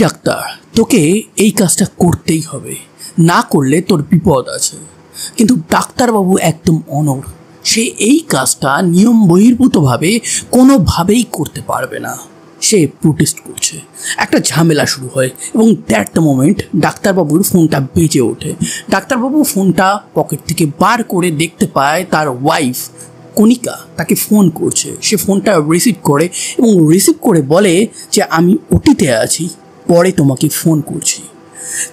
Doctor, তোকে এই কাজটা করতেই হবে, না করলে তোর বিপদ আছে। কিন্তু ডাক্তারবাবু একদম অনড়, সে এই কাজটা নিয়ম বহির্ভূতভাবে কোনোভাবেই করতে পারবে না। সে প্রোটেস্ট করছে। একটা ঝামেলা শুরু হয় এবং দ্যাট দ্য মোমেন্ট ডাক্তারবাবুর ফোনটা বেজে ওঠে। ডাক্তারবাবু ফোনটা পকেট থেকে বার করে দেখতে পায় তার ওয়াইফ কণিকা তাকে ফোন করছে। সে ফোনটা রিসিভ করে এবং রিসিভ করে বলে যে আমি ওটিতে আছি, পরে তোমাকে ফোন করছি।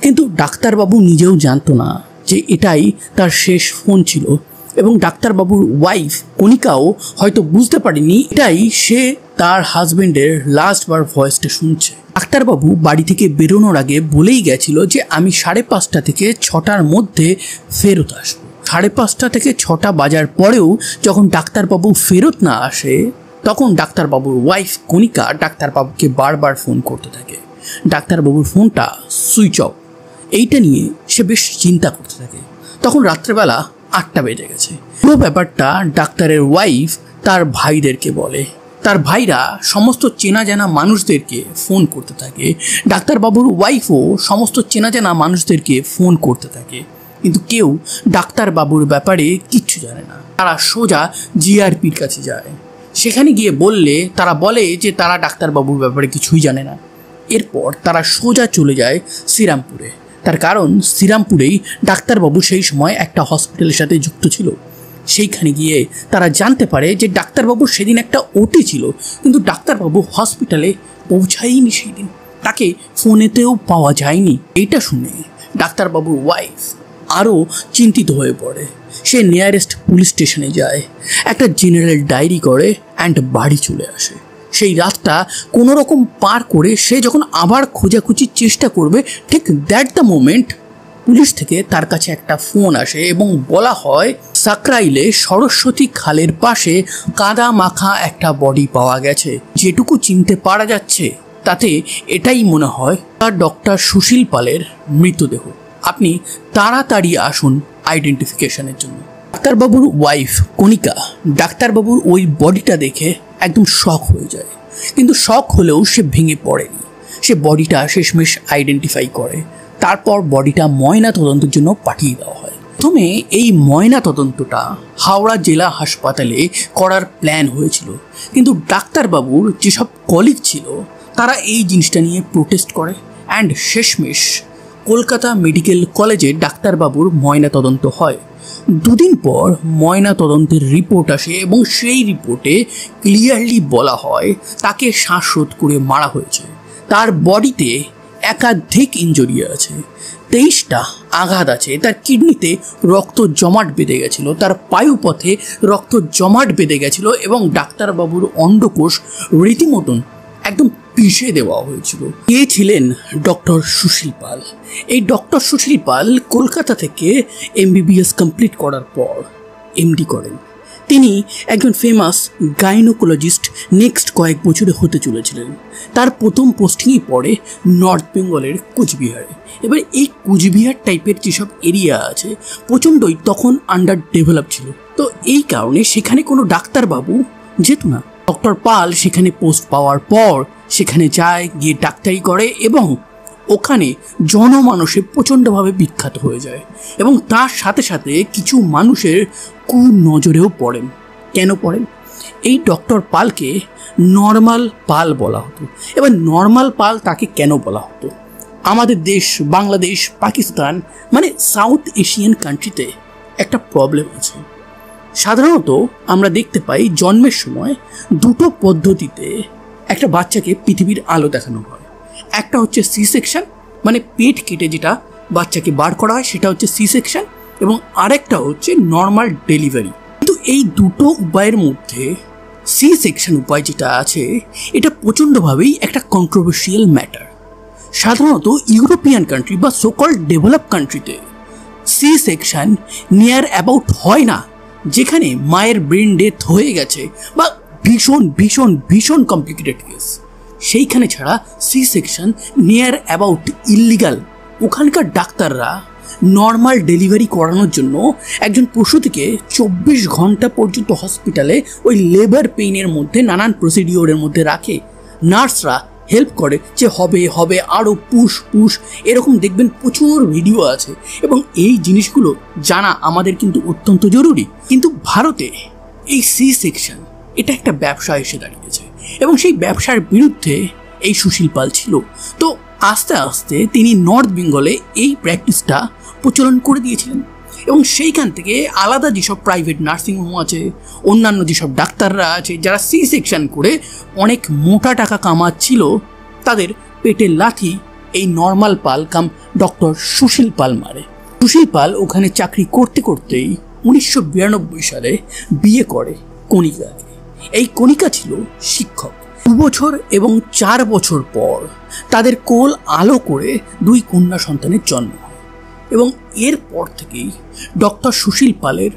কিন্তু ডাক্তারবাবু নিজেও জানতো না যে এটাই তার শেষ ফোন ছিল এবং ডাক্তারবাবুর ওয়াইফ কণিকাও হয়তো বুঝতে পারেনি এটাই সে তার হাজবেন্ডের লাস্টবার ভয়েসটা শুনছে। ডাক্তারবাবু বাড়ি থেকে বেরোনোর আগে বলেই গেছিল যে আমি 5:30 থেকে 6টার মধ্যে ফেরত আসবো। 5:30 থেকে 6টা বাজার পরেও যখন ডাক্তারবাবু ফেরত না আসে তখন ডাক্তারবাবুর ওয়াইফ কণিকা ডাক্তারবাবুকে বারবার ফোন করতে থাকে। ডাক্তারবাবুর ফোনটা সুইচ অফ, এইটা নিয়ে সে বেশ চিন্তা করতে থাকে। তখন রাত্রেবেলা 8টা বেজে গেছে। পুরো ব্যাপারটা ডাক্তারের ওয়াইফ তার ভাইদেরকে বলে। তার ভাইরা সমস্ত চেনা জানা মানুষদেরকে ফোন করতে থাকে। ডাক্তারবাবুর ওয়াইফও সমস্ত চেনা জানা মানুষদেরকে ফোন করতে থাকে, কিন্তু কেউ ডাক্তারবাবুর ব্যাপারে কিচ্ছু জানে না। তারা সোজা জিআরপির কাছে যায়। সেখানে গিয়ে বললে তারা বলে যে তারা ডাক্তারবাবুর ব্যাপারে কিছুই জানে না। এরপর তারা সোজা চলে যায় শ্রীরামপুরে। তার কারণ শ্রীরামপুরেই ডাক্তারবাবু সেই সময় একটা হসপিটালের সাথে যুক্ত ছিল। সেইখানে গিয়ে তারা জানতে পারে যে ডাক্তারবাবুর সেদিন একটা ওটি ছিল, কিন্তু ডাক্তারবাবু হসপিটালে পৌঁছায়নি সেই দিন, তাকে ফোনেতেও পাওয়া যায়নি। এটা শুনে ডাক্তারবাবুর ওয়াইফ আরও চিন্তিত হয়ে পড়ে। সে নিয়ারেস্ট পুলিশ স্টেশনে যায়, একটা জেনারেল ডায়েরি করে অ্যান্ড বাড়ি চলে আসে। সেই রাতটা কোনো রকম পার করে সে যখন আবার খোঁজাখুঁজির চেষ্টা করবে, ঠিক দ্যাট দ্য মোমেন্ট পুলিশ থেকে তার কাছে একটা ফোন আসে এবং বলা হয় সাকরাইলে সরস্বতী খালের পাশে কাদা মাখা একটা বডি পাওয়া গেছে। যেটুকু চিনতে পারা যাচ্ছে তাতে এটাই মনে হয় তার ডক্টর সুশীল পালের মৃতদেহ। আপনি তাড়াতাড়ি আসুন আইডেন্টিফিকেশনের জন্য। ডাক্তারবাবুর ওয়াইফ কণিকা ডাক্তারবাবুর ওই বডিটা দেখে একদম শক হয়ে যায়, কিন্তু শক হলেও সে ভেঙে পড়েনি। সে বডিটা শেষমেশ আইডেন্টিফাই করে। তারপর বডিটা ময়না তদন্তের জন্য পাঠিয়ে দেওয়া হয়। প্রথমে এই ময়না তদন্তটা হাওড়া জেলা হাসপাতালে করার প্ল্যান হয়েছিল, কিন্তু ডাক্তারবাবুর যেসব কলিগ ছিল তারা এই জিনিসটা নিয়ে প্রোটেস্ট করে অ্যান্ড শেষমেশ কলকাতা মেডিকেল কলেজে ডাক্তারবাবুর ময়না তদন্ত হয়। 2 দিন পর ময়না তদন্তের রিপোর্ট আসে এবং সেই রিপোর্টে ক্লিয়ারলি বলা হয় তাকে শ্বাসরোধ করে মারা হয়েছে। তার বডিতে একাধিক ইনজুরি আছে, 23টা আঘাত আছে। তার কিডনিতে রক্ত জমাট বেঁধে গেছিল, তার পায়ুপথে রক্ত জমাট বেঁধে গেছিল এবং ডাক্তারবাবুর অন্ডকোষ রীতিমতন একদম পিষে দেওয়া হয়েছিল। কে ছিলেন ডক্টর সুশীল পাল? এই ডক্টর সুশীল পাল কলকাতা থেকে MBBS কমপ্লিট করার পর MD করেন। তিনি একজন ফেমাস গাইনোকোলজিস্ট নেক্সট কয়েক বছরে হতে চলেছিলেন। তার প্রথম পোস্টিংই পড়ে নর্থ বেঙ্গলের কুচবিহারে। এবার এই কুচবিহার টাইপের যেসব এরিয়া আছে প্রচণ্ডই তখন আন্ডার ডেভেলপ ছিল, তো এই কারণে সেখানে কোনো ডাক্তারবাবু যেত না। ডক্টর পাল সেখানে পোস্ট পাওয়ার পর সেখানে যায়, গিয়ে ডাক্তারি করে এবং ওখানে জনমানসে প্রচণ্ডভাবে বিখ্যাত হয়ে যায় এবং তার সাথে সাথে কিছু মানুষের কুনজরেও পড়েন। কেন পড়েন? এই ডক্টর পালকে নর্মাল পাল বলা হতো। এবার নর্মাল পাল তাকে কেন বলা হতো? আমাদের দেশ বাংলাদেশ, পাকিস্তান মানে সাউথ এশিয়ান কান্ট্রিতে একটা প্রবলেম আছে। সাধারণত আমরা দেখতে পাই জন্মের সময় 2টো পদ্ধতিতে একটা বাচ্চাকে পৃথিবীর আলো দেখানো হয়। একটা হচ্ছে সি সেকশন, মানে পেট কেটে যেটা বাচ্চাকে বার করা হয় সেটা হচ্ছে সি সেকশন, এবং আরেকটা হচ্ছে নর্মাল ডেলিভারি। কিন্তু এই দুটো উপায়ের মধ্যে সি সেকশন উপায় যেটা আছে এটা প্রচণ্ডভাবেই একটা কন্ট্রোভার্সিয়াল ম্যাটার। সাধারণত ইউরোপিয়ান কান্ট্রি বা সোকল ডেভেলপ কান্ট্রিতে সি সেকশন নিয়ার অ্যাবাউট হয় না, যেখানে মায়ের ব্রেন ডেথ হয়ে গেছে বা ভীষণ ভীষণ ভীষণ কমপ্লিকেটেড কেস, সেইখানে ছাড়া C section near about illegal. ওখানকার ডাক্তাররা নর্মাল ডেলিভারি করানোর জন্য একজন প্রসূতিকে 24 ঘন্টা পর্যন্ত হসপিটালে ওই লেবার পেইনের মধ্যে নানান প্রসিডিওরের মধ্যে রাখে। নার্সরা হেল্প করে যে হবে হবে আরও পুশ পুশ, এরকম দেখবেন প্রচুর ভিডিও আছে এবং এই জিনিসগুলো জানা আমাদের কিন্তু অত্যন্ত জরুরি। কিন্তু ভারতে এই সি সেকশন এটা একটা ব্যবসা এসে দাঁড়িয়েছে এবং সেই ব্যবসার বিরুদ্ধে এই সুশীল পাল ছিল। তো আস্তে আস্তে তিনি নর্থ বেঙ্গলে এই প্র্যাকটিসটা প্রচলন করে দিয়েছিলেন এবং সেইখান থেকে আলাদা যেসব প্রাইভেট নার্সিংহোম আছে, অন্যান্য যেসব ডাক্তাররা আছে যারা সি সেকশন করে অনেক মোটা টাকা কামাচ্ছিল, তাদের পেটের লাথি এই নর্মাল পাল কাম ডক্টর সুশীল পাল মারে। সুশীল পাল ওখানে চাকরি করতে করতেই 1992 সালে বিয়ে করে কণিকাকে। এই কণিকা ছিল শিক্ষক। 2 বছর এবং 4 বছর পর তাদের কোল আলো করে 2 কন্যা সন্তানের জন্ম হয় এবং এরপর থেকেই ডক্টর সুশীল পালের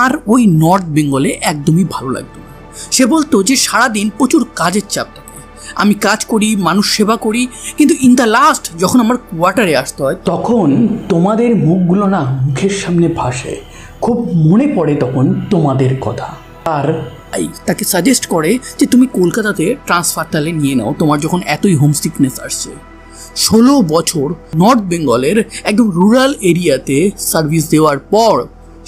আর ওই নর্থ বেঙ্গলে একদমই ভালো লাগতো না। সে বলতো যে সারাদিন প্রচুর কাজের চাপ থাকে, আমি কাজ করি, মানুষ সেবা করি, কিন্তু ইন দ্য লাস্ট যখন আমার কোয়ার্টারে আসতে হয় তখন তোমাদের মুখগুলো না মুখের সামনে ভাসে, খুব মনে পড়ে তখন তোমাদের কথা। আর তাকে সাজেস্ট করে যে তুমি কলকাতাতে ট্রান্সফার তাহলে নিয়ে নাও, তোমার যখন এতই হোমসিকনেস আসছে। 16 বছর নর্থ বেঙ্গলের একদম রুরাল এরিয়াতে সার্ভিস দেওয়ার পর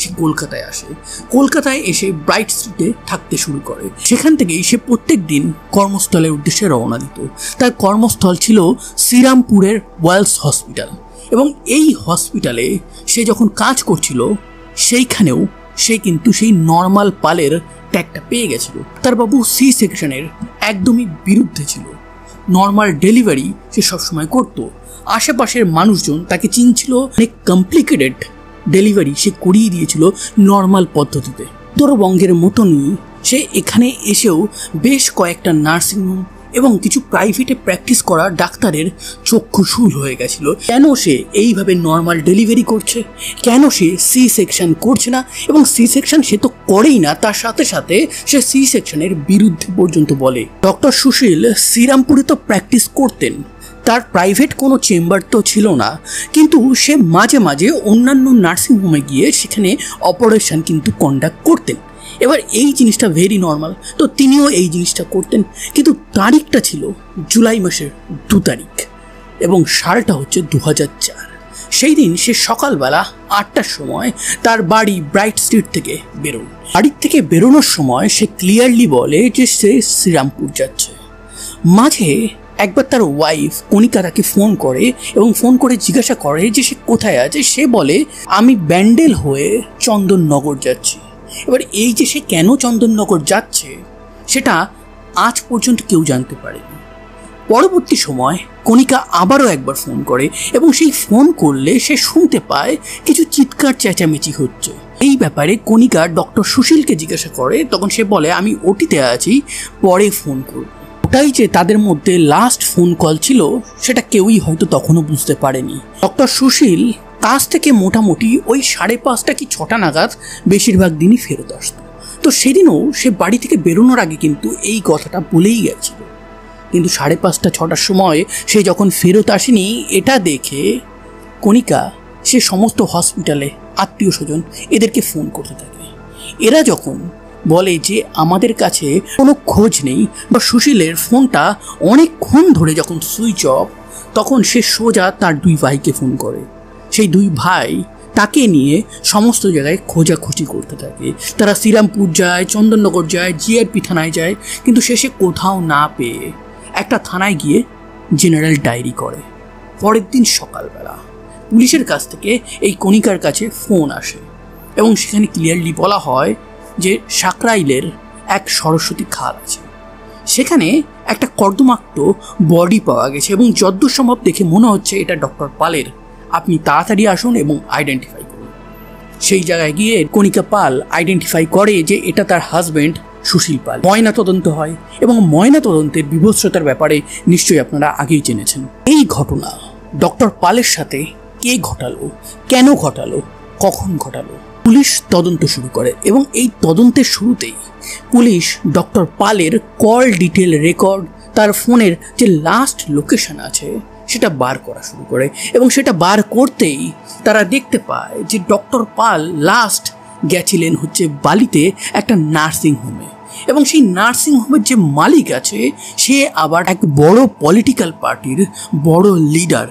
সে কলকাতায় আসে। কলকাতায় এসে ব্রাইট স্ট্রিটে থাকতে শুরু করে। সেখান থেকেই সে প্রত্যেক দিন কর্মস্থলের উদ্দেশ্যে রওনা দিত। তার কর্মস্থল ছিল শ্রীরামপুরের ওয়েলস হসপিটাল এবং এই হসপিটালে সে যখন কাজ করছিল সেইখানেও সে কিন্তু সেই নর্মাল পালের ট্যাগটা পেয়ে গেছিল। তার বাবু সি সেকশনের একদমই বিরুদ্ধে ছিল। নর্মাল ডেলিভারি সে সবসময় করত। আশেপাশের মানুষজন তাকে চিনছিল, অনেক কমপ্লিকেটেড ডেলিভারি সে করিয়ে দিয়েছিল নর্মাল পদ্ধতিতে। উত্তরবঙ্গের মতনই সে এখানে এসেও বেশ কয়েকটা নার্সিংহোম এবং কিছু প্রাইভেটে প্র্যাকটিস করা ডাক্তারের চক্ষুশূল হয়ে গেছিল। কেন সে এইভাবে নর্মাল ডেলিভারি করছে, কেন সে সি সেকশন করছে না, এবং সি সেকশন সে তো করেই না, তার সাথে সাথে সে সি সেকশনের বিরুদ্ধে পর্যন্ত বলে। ডক্টর সুশীল শ্রীরামপুরে তো প্র্যাকটিস করতেন, তার প্রাইভেট কোনো চেম্বার তো ছিল না, কিন্তু সে মাঝে মাঝে অন্যান্য নার্সিংহোমে গিয়ে সেখানে অপারেশন কিন্তু কন্ডাক্ট করতেন। এবার এই জিনিসটা ভেরি নর্মাল, তো তিনিও এই জিনিসটা করতেন। কিন্তু তারিখটা ছিল জুলাই মাসের 2 তারিখ এবং সালটা হচ্ছে 2004। সেই দিন সে সকালবেলা 8টার সময় তার বাড়ি ব্রাইট স্ট্রিট থেকে বেরোন। বাড়ির থেকে বেরোনোর সময় সে ক্লিয়ারলি বলে যে সে শ্রীরামপুর যাচ্ছে। মাঝে একবার তার ওয়াইফ কণিকা তাকে ফোন করে এবং ফোন করে জিজ্ঞাসা করে যে সে কোথায় আছে। সে বলে আমি ব্যান্ডেল হয়ে চন্দননগর যাচ্ছি। এবার এই যে সে কেন চন্দননগর যাচ্ছে সেটা আজ পর্যন্ত কেউ জানতে পারেনি। পরবর্তী সময় কণিকা আবারও একবার ফোন করে এবং সেই ফোন করলে সে শুনতে পায় কিছু চিৎকার চেঁচামেচি হচ্ছে। এই ব্যাপারে কণিকা ডক্টর সুশীলকে জিজ্ঞাসা করে, তখন সে বলে আমি ওটিতে আছি, পরে ফোন করব। ওটাই যে তাদের মধ্যে লাস্ট ফোন কল ছিল সেটা কেউই হয়তো তখনও বুঝতে পারেনি। ডক্টর সুশীল কাজ থেকে মোটামুটি ওই 5:30 কি 6টা নাগাদ বেশিরভাগ দিনই ফেরত আসতো। তো সেদিনও সে বাড়ি থেকে বেরোনোর আগে কিন্তু এই কথাটা বলেই গেছিল। কিন্তু 5:30 6টার সময় সে যখন ফেরত আসেনি এটা দেখে কণিকা সে সমস্ত হসপিটালে আত্মীয় স্বজন এদেরকে ফোন করতে থাকে। এরা যখন বলে যে আমাদের কাছে কোনো খোঁজ নেই বা সুশীলের ফোনটা অনেকক্ষণ ধরে যখন সুইচ অফ, তখন সে সোজা তার 2 ভাইকে ফোন করে। সেই 2 ভাই তাকে নিয়ে সমস্ত জায়গায় খোঁজাখুঁজি করতে থাকে। তারা শ্রীরামপুর যায়, চন্দননগর যায়, জিআরপি থানায় যায়, কিন্তু শেষে কোথাও না পেয়ে একটা থানায় গিয়ে জেনারেল ডায়েরি করে। পরের দিন সকালবেলা পুলিশের কাছ থেকে এই কণিকার কাছে ফোন আসে এবং সেখানে ক্লিয়ারলি বলা হয় যে সাকরাইলের এক সরস্বতী খাল আছে, সেখানে একটা কর্দমাক্ত বডি পাওয়া গেছে এবং যদ্দূর সম্ভব দেখে মনে হচ্ছে এটা ডক্টর পালের, আপনি তাড়াতাড়ি আসুন এবং আইডেন্টিফাই করুন। সেই জায়গায় গিয়ে কণিকা পাল আইডেন্টিফাই করে যে এটা তার হাজব্যান্ড সুশীল পাল। ময়না তদন্ত হয় এবং ময়না তদন্তের বিভৎসতার ব্যাপারে নিশ্চয়ই আপনারা আগেই জেনেছেন। এই ঘটনা ডক্টর পালের সাথে কে ঘটালো, কেন ঘটালো, কখন ঘটালো, পুলিশ তদন্ত শুরু করে এবং এই তদন্তের শুরুতেই পুলিশ ডক্টর পালের কল ডিটেল রেকর্ড, তার ফোনের যে লাস্ট লোকেশন আছে সেটা বার করা শুরু করে এবং সেটা বার করতেই তারা দেখতে পায় যে ডক্টর পাল লাস্ট গেছিলেন হচ্ছে বালিতে একটা নার্সিং হোমে এবং সেই নার্সিংহোমের যে মালিক আছে সে আবার এক বড় পলিটিক্যাল পার্টির বড় লিডার।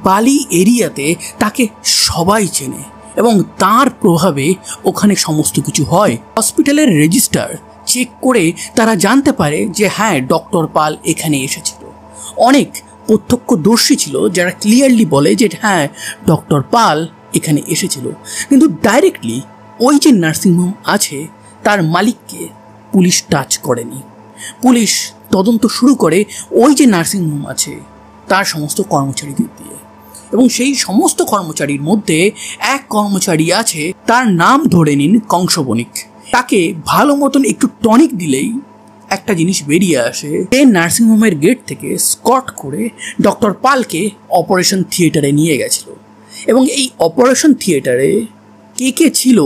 বালি এরিয়াতে তাকে সবাই চেনে এবং তার প্রভাবে ওখানে সমস্ত কিছু হয়। হসপিটালের রেজিস্টার চেক করে তারা জানতে পারে যে হ্যাঁ, ডক্টর পাল এখানে এসেছিল। অনেক প্রত্যক্ষদর্শী ছিল যারা ক্লিয়ারলি বলে যে হ্যাঁ, ডক্টর পাল এখানে এসেছিল। কিন্তু ডাইরেক্টলি ওই যে নার্সিংহোম আছে তার মালিককে পুলিশ টাচ করেনি। পুলিশ তদন্ত শুরু করে ওই যে নার্সিংহোম আছে তার সমস্ত কর্মচারীদের দিয়ে, এবং সেই সমস্ত কর্মচারীর মধ্যে এক কর্মচারী আছে, তার নাম ধরে নিন কংস বণিক। তাকে ভালো মতন একটু টনিক দিলেই একটা জিনিস বেরিয়ে আসে। এই নার্সিংহোমের গেট থেকে স্কট করে ডক্টর পালকে অপারেশন থিয়েটারে নিয়ে গেছিল, এবং এই অপারেশন থিয়েটারে কে কে ছিল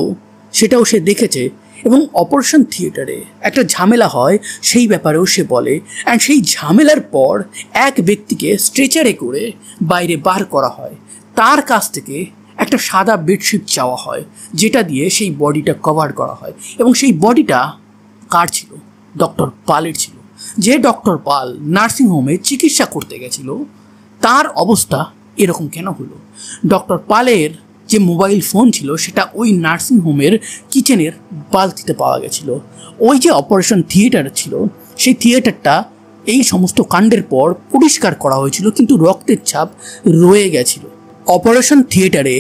সেটাও সে দেখেছে। এবং অপারেশন থিয়েটারে একটা ঝামেলা হয় সেই ব্যাপারেও সে বলে। অ্যান্ড সেই ঝামেলার পর এক ব্যক্তিকে স্ট্রেচারে করে বাইরে বার করা হয়। তার কাছ থেকে একটা সাদা বেডশিট চাওয়া হয় যেটা দিয়ে সেই বডিটা কভার করা হয়, এবং সেই বডিটা কার ছিল? ডক্টর পালের ছিল। যে ডক্টর পাল নার্সিংহোমে চিকিৎসা করতে গেছিল তার অবস্থা এরকম কেন হলো? ডক্টর পালের যে মোবাইল ফোন ছিল সেটা ওই নার্সিংহোমের কিচেনের বালতিতে পাওয়া গেছিল। ওই যে অপারেশন থিয়েটার ছিল সেই থিয়েটারটা এই সমস্ত কাণ্ডের পর পরিষ্কার করা হয়েছিল, কিন্তু রক্তের ছাপ রয়ে গেছিল। অপারেশন থিয়েটারে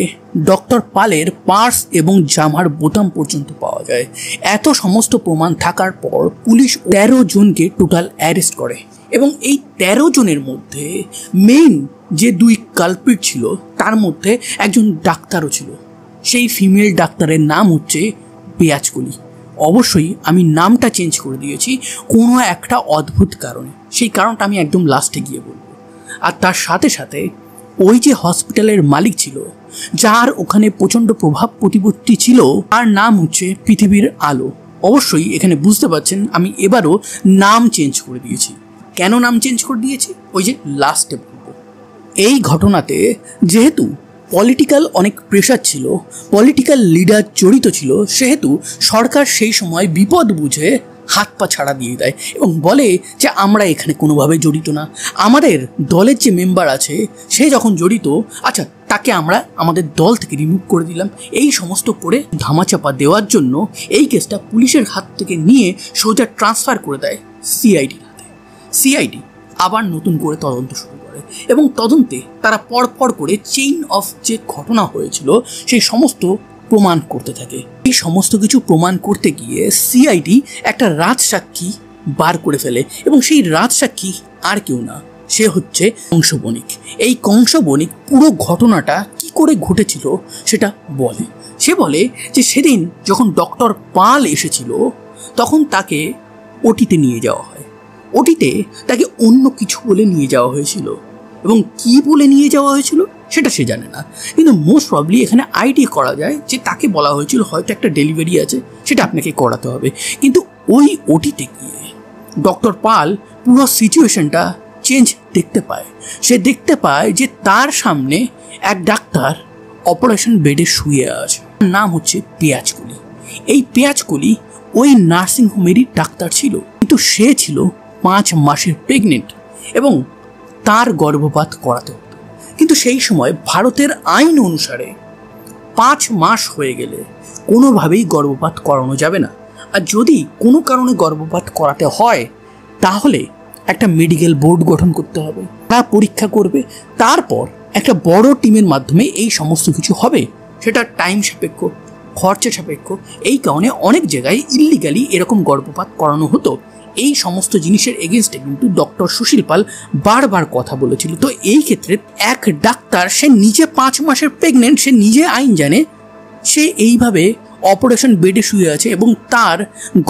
ডক্টর পালের পার্স এবং জামার বোতাম পর্যন্ত পাওয়া যায়। এত সমস্ত প্রমাণ থাকার পর পুলিশ 13 জনকে টোটাল অ্যারেস্ট করে, এবং এই 13 জনের মধ্যে মেইন যে 2 কালপ্রিট ছিল তার মধ্যে একজন ডাক্তারও ছিল। সেই ফিমেল ডাক্তারের নাম হচ্ছে পেঁয়াজকলি। অবশ্যই আমি নামটা চেঞ্জ করে দিয়েছি কোনো একটা অদ্ভুত কারণে, সেই কারণটা আমি একদম লাস্টে গিয়ে বলবো। আর তার সাথে সাথে ওই যে হসপিটালের মালিক ছিল যার ওখানে প্রচণ্ড প্রভাব প্রতিপত্তি ছিল, তার নাম হচ্ছে পৃথিবীর আলো। অবশ্যই এখানে বুঝতে পারছেন আমি এবারও নাম চেঞ্জ করে দিয়েছি। কেন নাম চেঞ্জ করে দিয়েছি ওই যে লাস্টে বলবো। এই ঘটনাতে যেহেতু পলিটিক্যাল অনেক প্রেশার ছিল, পলিটিক্যাল লিডার জড়িত ছিল, সেহেতু সরকার সেই সময় বিপদ বুঝে হাত পা ছাড়া দিয়ে দেয় এবং বলে যে আমরা এখানে কোনোভাবে জড়িত না। আমাদের দলের যে মেম্বার আছে সে যখন জড়িত, আচ্ছা তাকে আমরা আমাদের দল থেকে রিমুভ করে দিলাম। এই সমস্ত করে ধামাচাপা দেওয়ার জন্য এই কেসটা পুলিশের হাত থেকে নিয়ে সোজা ট্রান্সফার করে দেয় সিআইডির হাতে। সিআইডি আবার নতুন করে তদন্ত শুরু করে, এবং তদন্তে তারা পরপর করে চেইন অফ যে ঘটনা হয়েছিল সেই সমস্ত প্রমাণ করতে থাকে। এই সমস্ত কিছু প্রমাণ করতে গিয়ে সিআইডি একটা রাজসাক্ষী বার করে ফেলে, এবং সেই রাজসাক্ষী আর কেউ না, সে হচ্ছে কংস বণিক। এই কংস বণিক পুরো ঘটনাটা কি করে ঘটেছিল সেটা বলে। সে বলে যে সেদিন যখন ডক্টর পাল এসেছিল তখন তাকে ওটিতে নিয়ে যাওয়া হয়। ওটিতে তাকে অন্য কিছু বলে নিয়ে যাওয়া হয়েছিল, এবং কি বলে নিয়ে যাওয়া হয়েছিল সেটা সে জানে না, কিন্তু মোস্ট প্রবলি এখানে আইডিয়া করা যায় যে তাকে বলা হয়েছিল হয়তো একটা ডেলিভারি আছে, সেটা আপনাকে করাতে হবে। কিন্তু ওই ওটিতে গিয়ে ডক্টর পাল পুরো সিচুয়েশনটা চেঞ্জ দেখতে পায়। সে দেখতে পায় যে তার সামনে এক ডাক্তার অপারেশন বেডে শুয়ে আছে, নাম হচ্ছে পেঁয়াজকলি। এই পেঁয়াজকলি ওই নার্সিংহোমেরই ডাক্তার ছিল, কিন্তু সে ছিল 5 মাসের প্রেগনেন্ট এবং তার গর্ভপাত করাতে হতো। কিন্তু সেই সময় ভারতের আইন অনুসারে 5 মাস হয়ে গেলে কোনোভাবেই গর্ভপাত করানো যাবে না। আর যদি কোনো কারণে গর্ভপাত করাতে হয় তাহলে একটা মেডিকেল বোর্ড গঠন করতে হবে, তা পরীক্ষা করবে, তারপর একটা বড় টিমের মাধ্যমে এই সমস্ত কিছু হবে। সেটা টাইম সাপেক্ষ, খরচা সাপেক্ষ। এই কারণে অনেক জায়গায় ইল্লিগালি এরকম গর্ভপাত করানো হতো। এই সমস্ত জিনিসের এগেনস্টে কিন্তু ডক্টর সুশীল পাল বারবার কথা বলেছিল। তো এই ক্ষেত্রে এক ডাক্তার, সে নিজে 5 মাসের প্রেগনেন্ট, সে নিজে আইন জানে, সে এইভাবে অপারেশন বেডে শুয়ে আছে এবং তার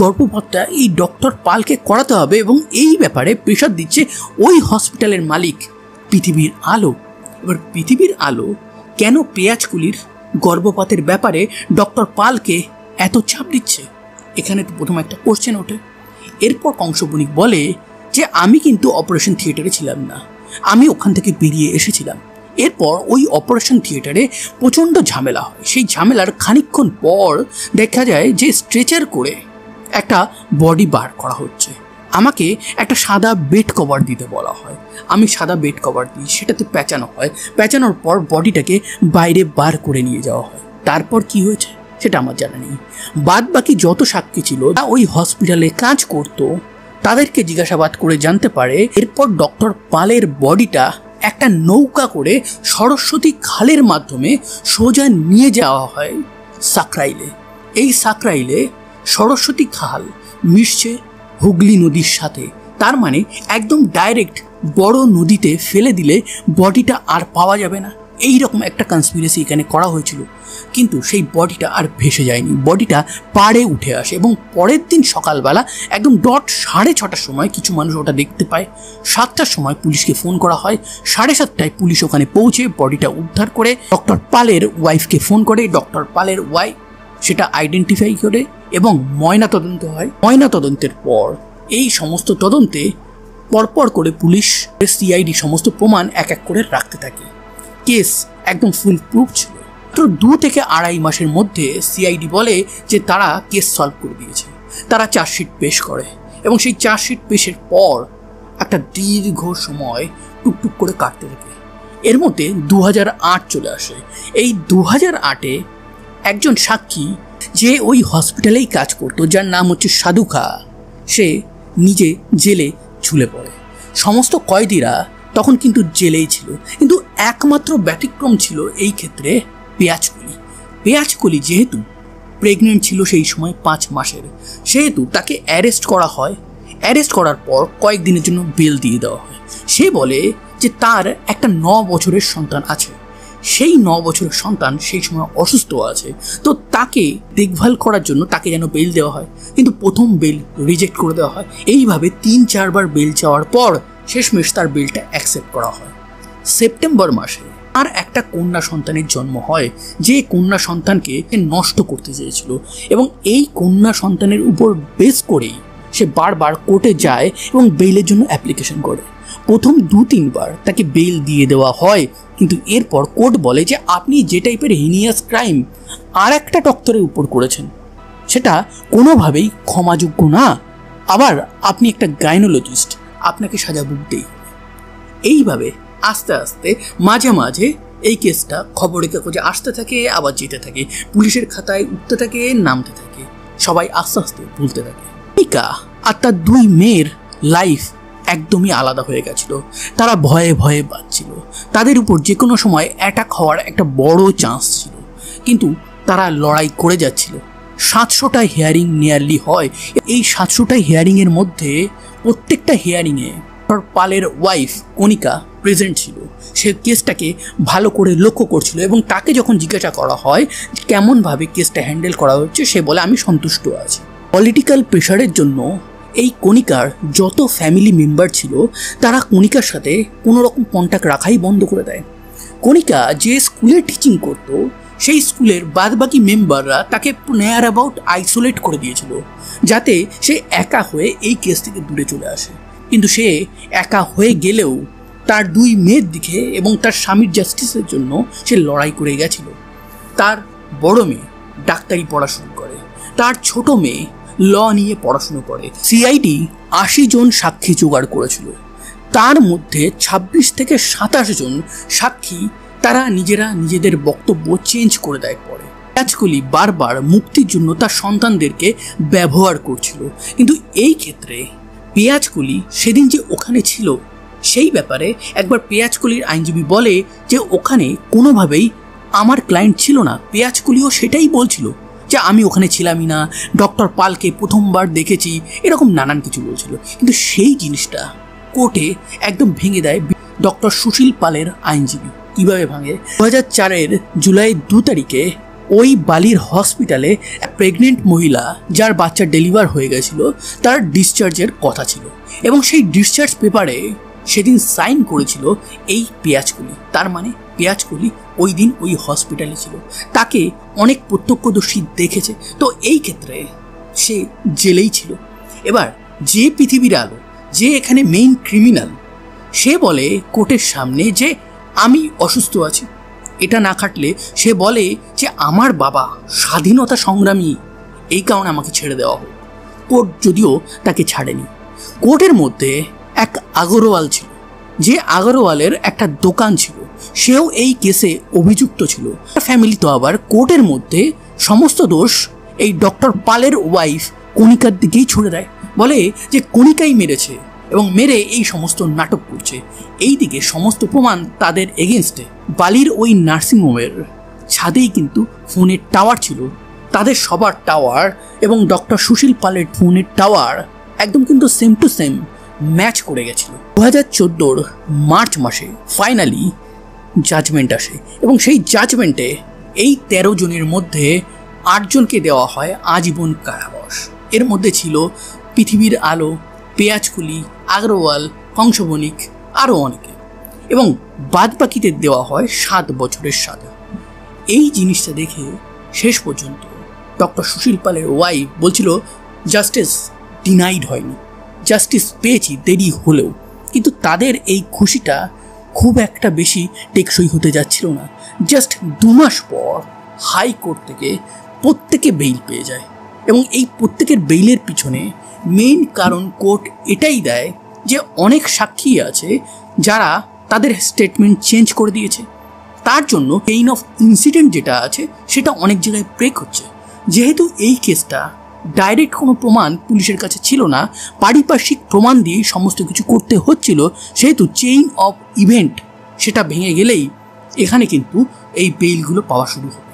গর্ভপাতটা এই ডক্টর পালকে করাতে হবে, এবং এই ব্যাপারে প্রেশার দিচ্ছে ওই হসপিটালের মালিক পৃথিবীর আলো। এবার পৃথিবীর আলো কেন পেঁয়াজকলির গর্ভপাতের ব্যাপারে ডক্টর পালকে এত চাপ দিচ্ছে, এখানে তো প্রথম একটা কোশ্চেন ওঠে। এরপর কংস বণিক বলে যে আমি কিন্তু অপারেশন থিয়েটারে ছিলাম না, আমি ওখান থেকে বেরিয়ে এসেছিলাম। এরপর ওই অপারেশন থিয়েটারে প্রচণ্ড ঝামেলা হয়। সেই ঝামেলার খানিকক্ষণ পর দেখা যায় যে স্ট্রেচার করে একটা বডি বার করা হচ্ছে। আমাকে একটা সাদা বেড কভার দিতে বলা হয়। আমি সাদা বেড কভার দিই, সেটাতে পেঁচানো হয়। পেঁচানোর পর বডিটাকে বাইরে বার করে নিয়ে যাওয়া হয়। তারপর কি হয়েছে সেটা আমার জানা নেই। বাদ বাকি যত সাক্ষী ছিল ওই হসপিটালে কাজ করত, তাদেরকে জিজ্ঞাসাবাদ করে জানতে পারে এরপর ডক্টর পালের বডিটা একটা নৌকা করে সরস্বতী খালের মাধ্যমে সোজা নিয়ে যাওয়া হয় সাকরাইলে। এই সাকরাইলে সরস্বতী খাল মিশছে হুগলি নদীর সাথে, তার মানে একদম ডাইরেক্ট বড় নদীতে ফেলে দিলে বডিটা আর পাওয়া যাবে না। এই রকম একটা কনস্পিরেসি এখানে করা হয়েছিল, কিন্তু সেই বডিটা আর ভেসে যায়নি। বডিটা পাড়ে উঠে আসে এবং পরের দিন সকালবেলা একদম ডট 6:30টার সময় কিছু মানুষ ওটা দেখতে পায়। 7টার সময় পুলিশকে ফোন করা হয়। 7:30টায় পুলিশ ওখানে পৌঁছে বডিটা উদ্ধার করে ডক্টর পালের ওয়াইফকে ফোন করে। ডক্টর পালের ওয়াইফ সেটা আইডেন্টিফাই করে এবং ময়না তদন্ত হয়। ময়না তদন্তের পর এই সমস্ত তদন্তে পরপর করে পুলিশ সিআইডি সমস্ত প্রমাণ এক এক করে রাখতে থাকে। কেস একদম ফুল প্রুফ ছিল। তো 2 থেকে 2.5 মাসের মধ্যে সিআইডি বলে যে তারা কেস সলভ করে দিয়েছে। তারা চার্জশিট পেশ করে এবং সেই চার্জশিট পেশের পর একটা দীর্ঘ সময় টুকটুক করে কাটতে থাকে। এর মধ্যে 2008 চলে আসে। এই 2008-এ একজন সাক্ষী যে ওই হসপিটালেই কাজ করতো, যার নাম হচ্ছে সাধু খা, সে নিজে জেলে ঝুলে পড়ে। সমস্ত কয়েদিরা তখন কিন্তু জেলেই ছিল, কিন্তু একমাত্র ব্যতিক্রম ছিল এই ক্ষেত্রে পেঁয়াজকলি। পেঁয়াজকলি যেহেতু প্রেগনেন্ট ছিল সেই সময় 5 মাসের, সেহেতু তাকে অ্যারেস্ট করা হয়। অ্যারেস্ট করার পর কয়েকদিনের জন্য বেল দিয়ে দেওয়া হয়। সে বলে যে তার একটা 9 বছরের সন্তান আছে। সেই 9 বছরের সন্তান সেই সময় অসুস্থ আছে, তো তাকে দেখভাল করার জন্য তাকে যেন বেল দেওয়া হয়, কিন্তু প্রথম বেল রিজেক্ট করে দেওয়া হয়। এইভাবে 3-4 বার বেল চাওয়ার পর শেষমেশ তার বেলটা অ্যাকসেপ্ট করা হয়। সেপ্টেম্বর মাসে আর একটা কন্যা সন্তানের জন্ম হয়, যে কন্যা সন্তানকে সে নষ্ট করতে চেয়েছিল এবং এই কন্যা সন্তানের উপর বেস করেই সে বারবার কোর্টে যায় এবং বেইলের জন্য অ্যাপ্লিকেশন করে। প্রথম 2-3 বার তাকে বেল দিয়ে দেওয়া হয়, কিন্তু এরপর কোর্ট বলে যে আপনি যে টাইপের হিনিয়াস ক্রাইম আর একটা ডক্টরের উপর করেছেন সেটা কোনোভাবেই ক্ষমাযোগ্য না। আবার আপনি একটা গাইনোলজিস্ট, আপনাকে সাজা ভুগতেই হবে। এইভাবে আস্তে আস্তে মাঝে মাঝে এই কেসটা খবরের কাগজে আসতে থাকে, আবার যেতে থাকে, পুলিশের খাতায় উঠতে থাকে, নামতে থাকে। সবাই আস্তে আস্তে ভুলতে থাকে। মিকা আর তার 2 মেয়ের লাইফ একদমই আলাদা হয়ে গেছিল। তারা ভয়ে ভয়ে বাঁচছিল। তাদের উপর যে কোনো সময় অ্যাটাক হওয়ার একটা বড় চান্স ছিল, কিন্তু তারা লড়াই করে যাচ্ছিল। 700টা হিয়ারিং নিয়ারলি হয়। এই 700টা হিয়ারিংয়ের মধ্যে প্রত্যেকটা হিয়ারিংয়ে পালের ওয়াইফ কণিকা প্রেজেন্ট ছিল। সে কেসটাকে ভালো করে লক্ষ্য করছিল এবং তাকে যখন জিজ্ঞাসা করা হয় কেমনভাবে কেসটা হ্যান্ডেল করা হচ্ছে, সে বলে আমি সন্তুষ্ট আছি। পলিটিক্যাল প্রেশারের জন্য এই কণিকার যত ফ্যামিলি মেম্বার ছিল তারা কণিকার সাথে কোনো রকম কন্ট্যাক্ট রাখাই বন্ধ করে দেয়। কণিকা যে স্কুলে টিচিং করত সেই স্কুলের বাদবাকি মেম্বাররা তাকে নেয়ার অ্যাবাউট আইসোলেট করে দিয়েছিল, যাতে সে একা হয়ে এই কেস থেকে দূরে চলে আসে। কিন্তু সে একা হয়ে গেলেও তার 2 মেয়ের দিকে এবং তার স্বামীর জাস্টিসের জন্য সে লড়াই করে গেছিল। তার বড় মেয়ে ডাক্তারি পড়াশুনো করে, তার ছোট মেয়ে ল নিয়ে পড়াশুনো করে। সিআইডি 80 জন সাক্ষী জোগাড় করেছিল। তার মধ্যে 26 থেকে 27 জন সাক্ষী তারা নিজেরা নিজেদের বক্তব্য চেঞ্জ করে দেয় পরে। পেঁয়াজকলি বারবার মুক্তির জন্য তার সন্তানদেরকে ব্যবহার করছিল, কিন্তু এই ক্ষেত্রে পেঁয়াজকলি সেদিন যে ওখানে ছিল সেই ব্যাপারে একবার পেঁয়াজকলির আইনজীবী বলে যে ওখানে কোনোভাবেই আমার ক্লায়েন্ট ছিল না। পেঁয়াজকলিও সেটাই বলছিল যে আমি ওখানে ছিলামই না, ডক্টর পালকে প্রথমবার দেখেছি, এরকম নানান কিছু বলছিল। কিন্তু সেই জিনিসটা কোর্টে একদম ভেঙে দেয় ডক্টর সুশীল পালের আইনজীবী। কীভাবে ভাঙে? 2004-এর জুলাই 2 তারিখে ওই বালির হসপিটালে প্রেগনেন্ট মহিলা যার বাচ্চা ডেলিভার হয়ে গেছিল তার ডিসচার্জের কথা ছিল এবং সেই ডিসচার্জ পেপারে সেদিন সাইন করেছিল এই পেঁয়াজকলি। তার মানে পেঁয়াজকলি ওই দিন ওই হসপিটালে ছিল, তাকে অনেক প্রত্যক্ষদর্শী দেখেছে। তো এই ক্ষেত্রে সে জেলেই ছিল। এবার যে পৃথিবীর আলো, যে এখানে মেইন ক্রিমিনাল, সে বলে কোর্টের সামনে যে আমি অসুস্থ আছি। এটা না খাটলে সে বলে যে আমার বাবা স্বাধীনতা সংগ্রামী, এই কারণে আমাকে ছেড়ে দেওয়া হোক। কোর্ট যদিও তাকে ছাড়েনি। কোর্টের মধ্যে এক আগরওয়াল ছিল, যে আগরওয়ালের একটা দোকান ছিল, সেও এই কেসে অভিযুক্ত ছিল। ফ্যামিলি তো আবার কোর্টের মধ্যে সমস্ত দোষ এই ডক্টর পালের ওয়াইফ কণিকার দিকেই ছুড়ে দেয়, বলে যে কণিকাই মেরেছে এবং মেরে এই সমস্ত নাটক করছে। এইদিকে সমস্ত প্রমাণ তাদের এগেনস্টে। বালির ওই নার্সিংহোমের ছাদেই কিন্তু ফোনের টাওয়ার ছিল, তাদের সবার টাওয়ার এবং ডক্টর সুশীল পালের ফোনের টাওয়ার একদম কিন্তু সেম টু সেম ম্যাচ করে গেছিল। 2014 মার্চ মাসে ফাইনালি জাজমেন্ট আসে এবং সেই জাজমেন্টে এই 13 জনের মধ্যে 8 জনকে দেওয়া হয় আজীবন কারাবাস। এর মধ্যে ছিল পৃথিবীর আলো, পেঁয়াজকুলি, আগরওয়াল, কংসবণিক, আরও অনেকে, এবং বাদবাকিদের দেওয়া হয় 7 বছরের সাজা। এই জিনিসটা দেখে শেষ পর্যন্ত ডক্টর সুশীল পালের ওয়াইফ বলছিল জাস্টিস ডিনাইড হয়নি, জাস্টিস পেয়েছি দেরি হলেও। কিন্তু তাদের এই খুশিটা খুব একটা বেশি টেকসই হতে যাচ্ছিল না। জাস্ট 2 মাস পর হাইকোর্ট থেকে প্রত্যেকে বেইল পেয়ে যায় এবং এই প্রত্যেকের বেইলের পিছনে মেইন কারণ কোর্ট এটাই দেয় যে অনেক সাক্ষী আছে যারা তাদের স্টেটমেন্ট চেঞ্জ করে দিয়েছে। তার জন্য চেইন অফ ইনসিডেন্ট যেটা আছে সেটা অনেক জায়গায় ব্রেক হচ্ছে। যেহেতু এই কেসটা ডাইরেক্ট কোনো প্রমাণ পুলিশের কাছে ছিল না, পারিপার্শ্বিক প্রমাণ দিয়ে সমস্ত কিছু করতে হচ্ছিল, সেহেতু চেইন অফ ইভেন্ট সেটা ভেঙে গেলেই এখানে কিন্তু এই বেইলগুলো পাওয়া শুরু হবে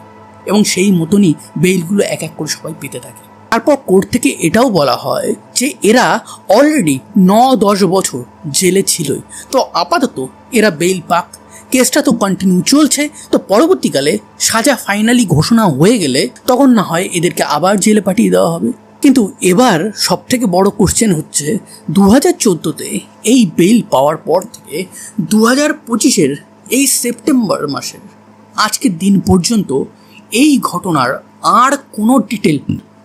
এবং সেই মতনই বেইলগুলো এক এক করে সবাই পেতে থাকে। তারপর কোর্ট থেকে এটাও বলা হয় যে এরা অলরেডি 9-10 বছর জেলে ছিলই, তো আপাতত এরা বেইল পাক। কেসটা তো কন্টিনিউ চলছে, তো পরবর্তীকালে সাজা ফাইনালি ঘোষণা হয়ে গেলে তখন না হয় এদেরকে আবার জেলে পাঠিয়ে দেওয়া হবে। কিন্তু এবার সব থেকে বড় কোশ্চেন হচ্ছে 2014-তে এই বেইল পাওয়ার পর থেকে 2025-এর এই সেপ্টেম্বর মাসের আজকের দিন পর্যন্ত এই ঘটনার আর কোনো ডিটেল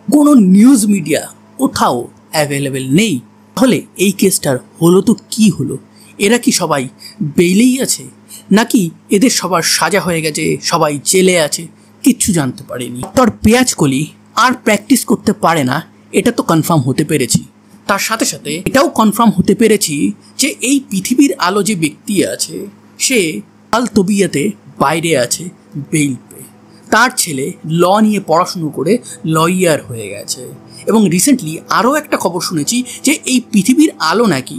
কোনো নিউজ মিডিয়া কোথাও অ্যাভেলেবেল নেই। তাহলে এই কেসটার হলো তো কি হলো? এরা কি সবাই বেইলেই আছে, নাকি এদের সবার সাজা হয়ে গেছে, সবাই জেলে আছে? কিচ্ছু জানতে পারেনি। তোর পেঁয়াজকলি আর প্র্যাকটিস করতে পারে না, এটা তো কনফার্ম হতে পেরেছি। তার সাথে সাথে এটাও কনফার্ম হতে পেরেছি যে এই পৃথিবীর আলো যে ব্যক্তি আছে সে আল তবিয়াতে বাইরে আছে বেইল পেয়ে। তার ছেলে ল নিয়ে পড়াশুনো করে লয়ার হয়ে গেছে এবং রিসেন্টলি আরও একটা খবর শুনেছি যে এই পৃথিবীর আলো নাকি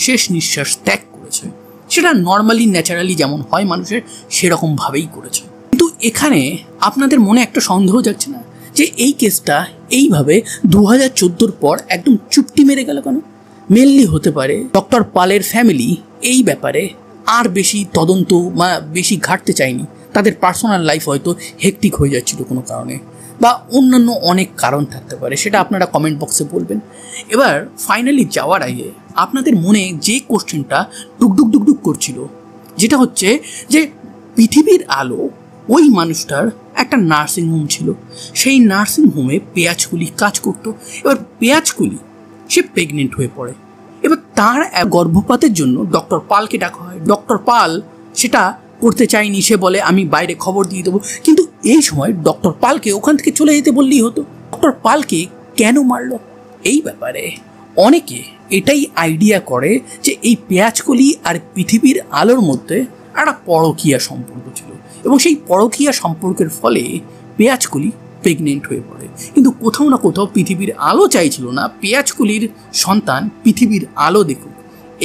শেষ নিঃশ্বাস ত্যাগ করেছে। সেটা নর্মালি ন্যাচারালি যেমন হয় মানুষের সেরকমভাবেই করেছে। কিন্তু এখানে আপনাদের মনে একটা সন্দেহ যাচ্ছে না যে এই কেসটা এইভাবে 2014-র পর একদম চুপটি মেরে গেল কেন? মেনলি হতে পারে ডক্টর পালের ফ্যামিলি এই ব্যাপারে আর বেশি তদন্ত বা বেশি ঘাটতে চায়নি। তাদের পার্সোনাল লাইফ হয়তো হেকটিক হয়ে যাচ্ছিল কোনো কারণে, বা অন্যান্য অনেক কারণ থাকতে পারে, সেটা আপনারা কমেন্ট বক্সে বলবেন। এবার ফাইনালি যাওয়ার আগে আপনাদের মনে যে কোশ্চেনটা ডুকডুক ডুকডুক করছিল, যেটা হচ্ছে যে পৃথিবীর আলো ওই মানুষটার একটা নার্সিংহোম ছিল, সেই নার্সিংহোমে পেঁয়াজকুলি কাজ করতো। এবার পেঁয়াজকুলি সে প্রেগনেন্ট হয়ে পড়ে। এবার তার গর্ভপাতের জন্য ডক্টর পালকে ডাকা হয়। ডক্টর পাল সেটা করতে চায়নি, সে বলে আমি বাইরে খবর দিয়ে দেবো। কিন্তু এই সময় ডক্টর পালকে ওখান থেকে চলে যেতে বললেই হতো। ডক্টর পালকে কেন মারলো? এই ব্যাপারে অনেকে এটাই আইডিয়া করে যে এই পেঁয়াজকলি আর পৃথিবীর আলোর মধ্যে একটা পরকীয়া সম্পর্ক ছিল এবং সেই পরকীয়া সম্পর্কের ফলে পেঁয়াজকলি প্রেগনেন্ট হয়ে পড়ে। কিন্তু কোথাও না কোথাও পৃথিবীর আলো চাইছিল না পেঁয়াজকলির সন্তান পৃথিবীর আলো দেখুক।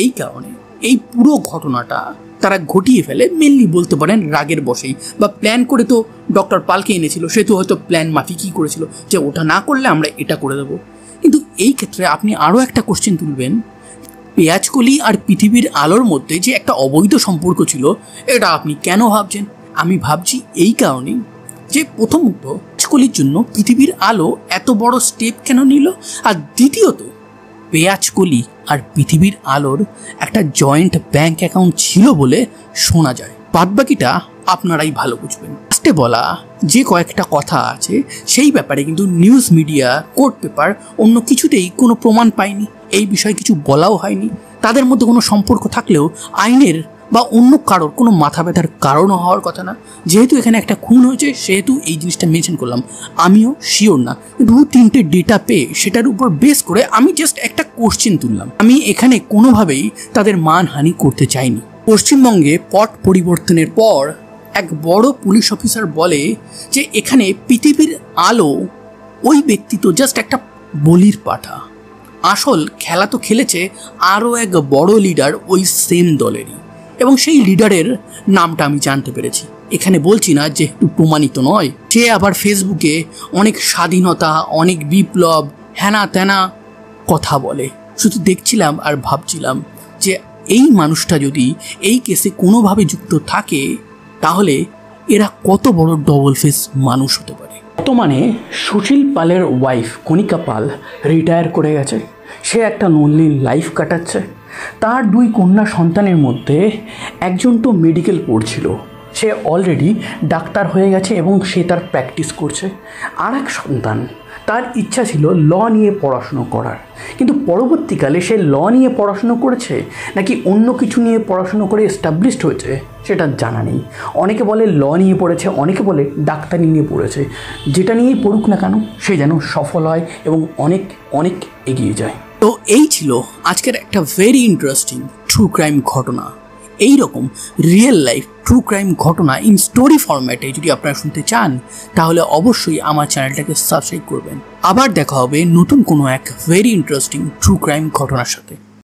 এই কারণে এই পুরো ঘটনাটা তারা ঘটিয়ে ফেলে, মেনলি বলতে পারেন রাগের বশেই, বা প্ল্যান করে তো ডক্টর পালকে এনেছিল, সে তো হয়তো প্ল্যান মাফিকই করেছিল যে ওটা না করলে আমরা এটা করে দেবো। কিন্তু এই ক্ষেত্রে আপনি আরও একটা কোশ্চেন তুলবেন, পেঁয়াজকলি আর পৃথিবীর আলোর মধ্যে যে একটা অবৈধ সম্পর্ক ছিল, এটা আপনি কেন ভাবছেন? আমি ভাবছি এই কারণেই যে প্রথমত পেঁয়াজকলির জন্য পৃথিবীর আলো এত বড় স্টেপ কেন নিল, আর দ্বিতীয়ত পেঁয়াজকলি আর পৃথিবীর আলোর একটা জয়েন্ট ব্যাংক অ্যাকাউন্ট ছিল বলে শোনা যায়। বাদবাকিটা আপনারাই ভালো বুঝবেন। লাস্টে বলা যে কয়েকটা কথা আছে সেই ব্যাপারে কিন্তু নিউজ মিডিয়া, কোর্ট পেপার অন্য কিছুতেই কোনো প্রমাণ পায়নি, এই বিষয়ে কিছু বলাও হয়নি। তাদের মধ্যে কোনো সম্পর্ক থাকলেও আইনের বা অন্য কারোর কোনো মাথা ব্যথার কারণও হওয়ার কথা না। যেহেতু এখানে একটা খুন হয়েছে সেহেতু এই জিনিসটা মেনশন করলাম। আমিও শিওর না, 2-3টে ডেটা পেয়ে সেটার উপর বেস করে আমি জাস্ট একটা কোশ্চেন তুললাম। আমি এখানে কোনোভাবেই তাদের মানহানি করতে চাইনি। পশ্চিমবঙ্গে পট পরিবর্তনের পর এক বড় পুলিশ অফিসার বলে যে এখানে পৃথিবীর আলো ওই ব্যক্তি তো জাস্ট একটা বলির পাঠা। আসল খেলা তো খেলেছে আরও এক বড় লিডার ওই সেম দলেরই, এবং সেই লিডারের নামটা আমি জানতে পেরেছি। এখানে বলছি না, যেহেতু প্রমাণিত নয়। সে আবার ফেসবুকে অনেক স্বাধীনতা, অনেক বিপ্লব, হ্যানা ত্যানা কথা বলে। শুধু দেখছিলাম আর ভাবছিলাম যে এই মানুষটা যদি এই কেসে কোনোভাবে যুক্ত থাকে তাহলে এরা কত বড় ডবল ফেস মানুষ হতে পারে। বর্তমানে সুশীল পালের ওয়াইফ কণিকা পাল রিটায়ার করে গেছে। সে একটা লোনলি লাইফ কাটাচ্ছে। তার 2 কন্যা সন্তানের মধ্যে একজন তো মেডিকেল পড়ছিল, সে অলরেডি ডাক্তার হয়ে গেছে এবং সে তার প্র্যাকটিস করছে। আর এক সন্তান, তার ইচ্ছা ছিল ল নিয়ে পড়াশুনো করার, কিন্তু পরবর্তীকালে সে ল নিয়ে পড়াশুনো করেছে নাকি অন্য কিছু নিয়ে পড়াশুনো করে এস্টাবলিশড হয়েছে সেটা জানা নেই। অনেকে বলে ল নিয়ে পড়েছে, অনেকে বলে ডাক্তারি নিয়ে পড়েছে। যেটা নিয়েই পড়ুক না কেন সে যেন সফল হয় এবং অনেক অনেক এগিয়ে যায়। তো এই ছিল আজকের একটা ভেরি ইন্টারেস্টিং ট্রু ক্রাইম ঘটনা। এই রকম রিয়েল লাইফ ট্রু ক্রাইম ঘটনা ইন স্টোরি ফরম্যাটে যদি আপনারা শুনতে চান তাহলে অবশ্যই আমার চ্যানেলটাকে সাবস্ক্রাইব করবেন। আবার দেখা হবে নতুন কোনো এক ভেরি ইন্টারেস্টিং ট্রু ক্রাইম ঘটনার সাথে।